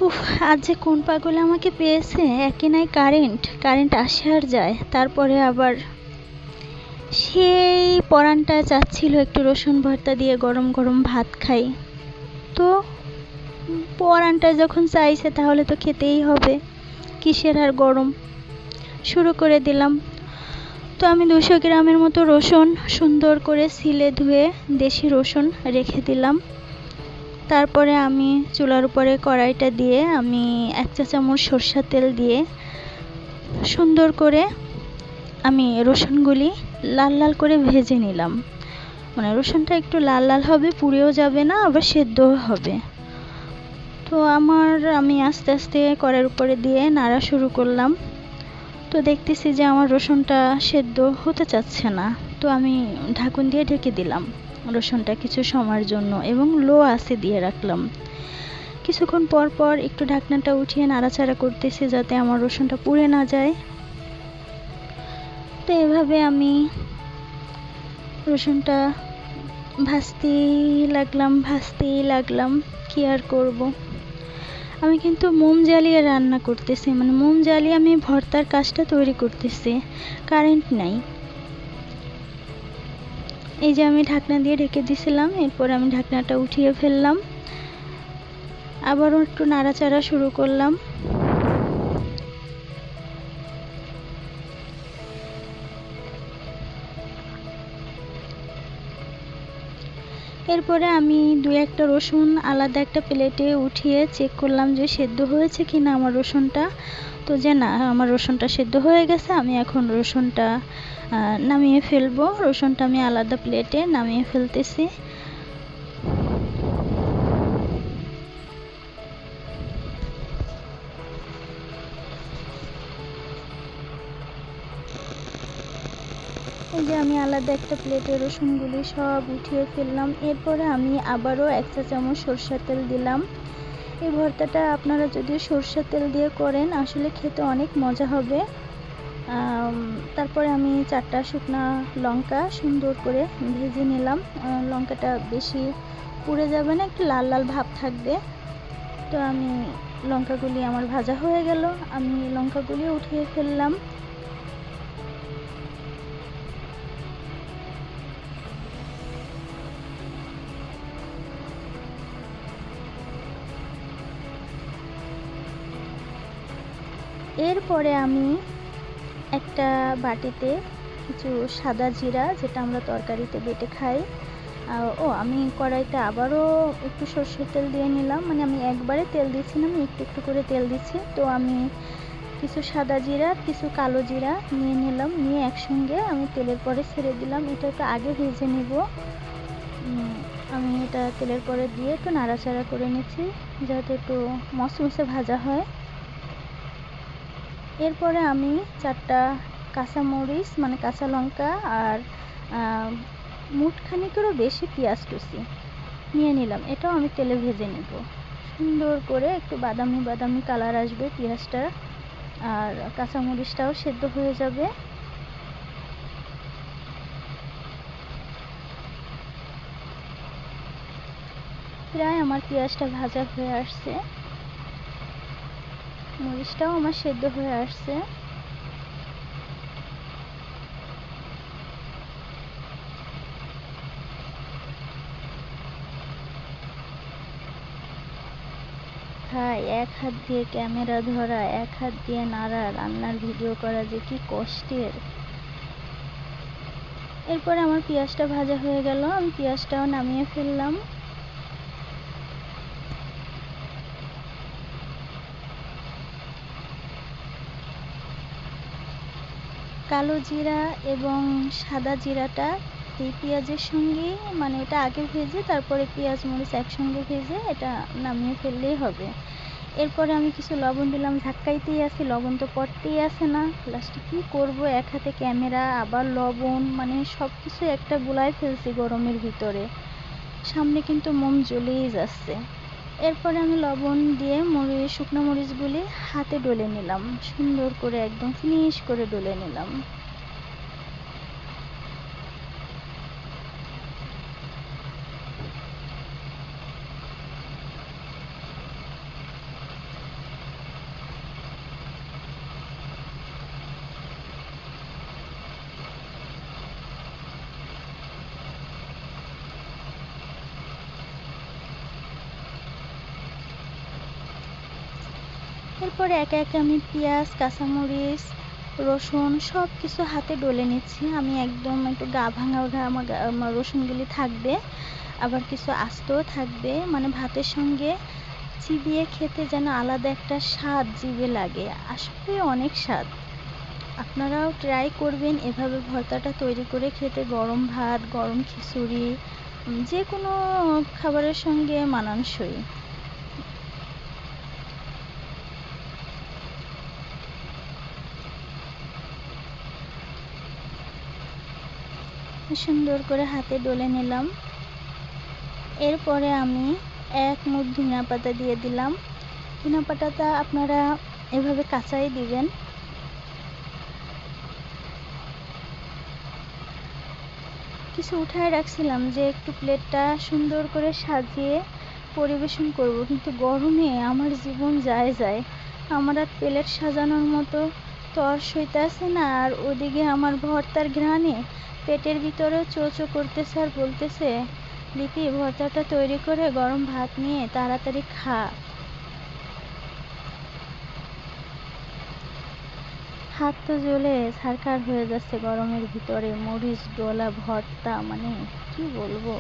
উফ, আজ যে কোন পাগলে আমাকে পেয়েছে! একে নাই কারেন্ট আসে আর যায়, তারপরে আবার সেই পরানটা চাচ্ছিল একটু রসুন ভর্তা দিয়ে গরম গরম ভাত খাই। তো পরানটা যখন চাইছে তাহলে তো খেতেই হবে, কিসের আর গরম। শুরু করে দিলাম। তো আমি 200 গ্রামের মতো রসুন সুন্দর করে ছিলে ধুয়ে দেশি রসুন রেখে দিলাম। তারপরে আমি চুলার উপরে কড়াইটা দিয়ে আমি 1 চা চামচ সরষের তেল দিয়ে সুন্দর করে আমি রসুনগুলি লাল লাল করে ভেজে নিলাম। মানে রসুনটা একটু লাল লাল হবে, পুড়েও যাবে না, আবার সেদ্ধও হবে। তো আমি আস্তে আস্তে কড়াইয়ের উপরে দিয়ে নাড়া শুরু করলাম। তো দেখতেছি যে আমার রসুনটা সেদ্ধ হতে চাচ্ছে না। তো আমি ঢাকন দিয়ে ঢেকে দিলাম রসুনটা কিছু সময়ের জন্য এবং লো আঁচে দিয়ে রাখলাম। কিছুক্ষণ পর পর একটু ঢাকনাটা উঠিয়ে নাড়াচাড়া করতেছি যাতে আমার রসুনটা পুড়ে না যায়। তো এভাবে আমি রসুনটা ভাজতেই লাগলাম। কি আর করব, আমি কিন্তু মোম জ্বালিয়ে রান্না করতেছি, মানে মোম জ্বালিয়ে আমি ভর্তার কাজটা তৈরি করতেছি, কারেন্ট নাই। এই যে আমি ঢাকনা দিয়ে ঢেকে দিয়েছিলাম, এরপর আমি ঢাকনাটা উঠিয়ে ফেললাম, আবারও একটু নাড়াচাড়া শুরু করলাম। এরপরে আমি 2-1টা রসুন আলাদা একটা প্লেটে উঠিয়ে চেক করলাম যে সেদ্ধ হয়েছে কিনা আমার রসুনটা। তো যে না, আমার রসুনটা সেদ্ধ হয়ে গেছে। আমি এখন রসুনটা নামিয়ে ফেলবো। রসুনটা আমি আলাদা প্লেটে নামিয়ে ফেলতেছি। এই যে আমি আলাদা একটা প্লেটে রসুনগুলি সব উঠিয়ে ফেললাম। এরপরে আমি আবারও 1 চা চামচ সরষের তেল দিলাম। এই ভর্তাটা আপনারা যদি সরষের তেল দিয়ে করেন আসলে খেতে অনেক মজা হবে। তারপরে আমি 4টা শুকনা লঙ্কা সুন্দর করে ভেজে নিলাম। লঙ্কাটা বেশি পুড়ে যাবে না, একটু লাল লাল ভাব থাকবে। তো আমি লঙ্কাগুলি আমার ভাজা হয়ে গেল, আমি লঙ্কাগুলি উঠিয়ে ফেললাম। এরপরে আমি একটা বাটিতে কিছু সাদা জিরা, যেটা আমরা তরকারিতে বেটে খাই, আমি কড়াইতে আবারও একটু সরষের তেল দিয়ে নিলাম। মানে আমি একবারে তেল দিচ্ছি না, আমি একটু একটু করে তেল দিচ্ছি। তো আমি কিছু সাদা জিরা, কিছু কালো জিরা নিয়ে নিলাম, নিয়ে একসঙ্গে আমি তেলের পরে ছেড়ে দিলাম। এটা একটু আগে ভেজে নিব। আমি এটা তেলের পরে দিয়ে একটু নাড়াচাড়া করে নিচ্ছি যাতে একটু মচমচে ভাজা হয়। এরপরে আমি 4টা কাঁচামরিচ, মানে কাঁচা লঙ্কা, আর মুঠখানিকেরও বেশি পেঁয়াজ কুচি নিয়ে নিলাম। এটাও আমি তেলে ভেজে নেব সুন্দর করে, একটু বাদামি বাদামি কালার আসবে পেঁয়াজটা, আর কাঁচামরিচটাও সেদ্ধ হয়ে যাবে। প্রায় আমার পেঁয়াজটা ভাজা হয়ে আসছে, মরিচটাও আমার সেদ্ধ হয়ে আসছে। ভাই, এক হাত দিয়ে ক্যামেরা ধরা, এক হাত দিয়ে নাড়া, রান্নার ভিডিও করা যে কি কষ্টের। এরপরে আমার পেঁয়াজটা ভাজা হয়ে গেল, আমি পেঁয়াজটাও নামিয়ে ফেললাম। কালো জিরা এবং সাদা জিরাটা এই পেঁয়াজের সঙ্গে, মানে এটা আগে ভেজে তারপরে পেঁয়াজ মরিচ একসঙ্গে ভেজে এটা নামিয়ে ফেললেই হবে। এরপরে আমি কিছু লবণ দিলাম, ধাক্কাইতেই আছি, লবণ তো পড়তেই আসে না। লাস্টে কী করব, এক হাতে ক্যামেরা আবার লবণ, মানে সব কিছু একটা গুলায় ফেলছি গরমের ভিতরে, সামনে কিন্তু মোম জ্বলেই যাচ্ছে। এরপরে আমি লবণ দিয়ে শুকনো মরিচগুলি হাতে ডলে নিলাম, সুন্দর করে একদম ফিনিশ করে ডলে নিলাম। এরপরে একে একে আমি পেঁয়াজ, কাঁচামরিচ, রসুন সব কিছু হাতে ডলে নিচ্ছি। আমি একদম একটু গা ভাঙা আমার রসুনগুলি থাকবে, আবার কিছু আস্তও থাকবে, মানে ভাতের সঙ্গে চিবিয়ে খেতে যেন আলাদা একটা স্বাদ জিভে লাগে, আসলে অনেক স্বাদ। আপনারাও ট্রাই করবেন এভাবে ভর্তাটা তৈরি করে খেতে, গরম ভাত, গরম খিচুড়ি, যে কোনো খাবারের সঙ্গে মানানসই। সুন্দর করে হাতে ডলে নিলাম। এরপরে আমি এক মুঠ ধনিয়া পাতা দিয়ে দিলাম। ধনিয়া পাতাটা আপনারা এভাবে কাঁচাই দিবেন। কিছু উঠায় রাখছিলাম যে একটু প্লেটটা সুন্দর করে সাজিয়ে পরিবেশন করব, কিন্তু গরমে আমার জীবন যায়। আমার আর প্লেট সাজানোর মতো তর সইতাছে না, আর ওদিকে আমার ভর্তার ঘ্রাণে পেটের ভিতরেও চো করতেছে আর বলতেছে, লিপি ভর্তাটা তৈরি করে গরম ভাত নিয়ে তাড়াতাড়ি খা। হাত তো জ্বলে ছারখার হয়ে যাচ্ছে গরমের ভিতরে, মরিচ ডোলা ভর্তা, মানে কি বলবো।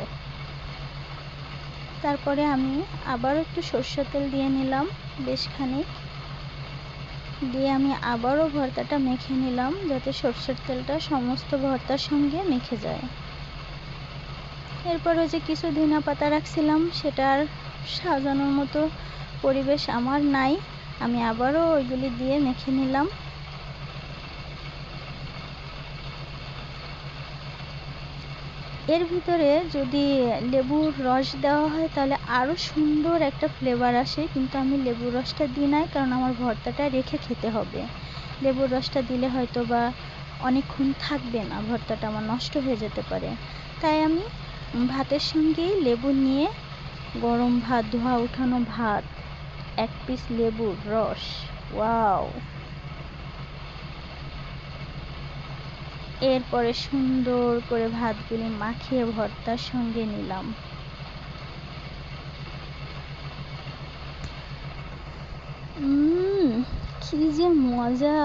তারপরে আমি আবারও একটু সরষের তেল দিয়ে নিলাম বেশ খানিক, দিয়ে আমি আবারও ভর্তাটা মেখে নিলাম যাতে সরষের তেলটা সমস্ত ভর্তার সঙ্গে মেখে যায়। এরপরে যে কিছু ধনিয়া পাতা রাখছিলাম সেটার সাজানোর মতো পরিবেশ আমার নাই, আমি আবারও ওইগুলি দিয়ে মেখে নিলাম। এর ভিতরে যদি লেবুর রস দেওয়া হয় তাহলে আরও সুন্দর একটা ফ্লেভার আসে, কিন্তু আমি লেবুর রসটা দিই নাই, কারণ আমার ভর্তাটা রেখে খেতে হবে। লেবুর রসটা দিলে হয়তো বা অনেকক্ষণ থাকবে না, ভর্তাটা আমার নষ্ট হয়ে যেতে পারে। তাই আমি ভাতের সঙ্গেই লেবু নিয়ে, গরম ভাত, ধোয়া উঠানো ভাত, এক পিস লেবুর রস, ওয়াও। এরপরে সুন্দর করে ভাতগুলি মাখিয়ে ভর্তার সঙ্গে নিলাম। কি যে মজা,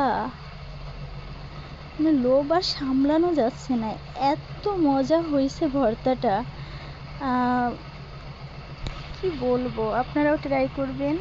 মানে লোভ আর সামলানো যাচ্ছে না, এত মজা হয়েছে ভর্তাটা। কি বলবো, আপনারাও ট্রাই করবেন।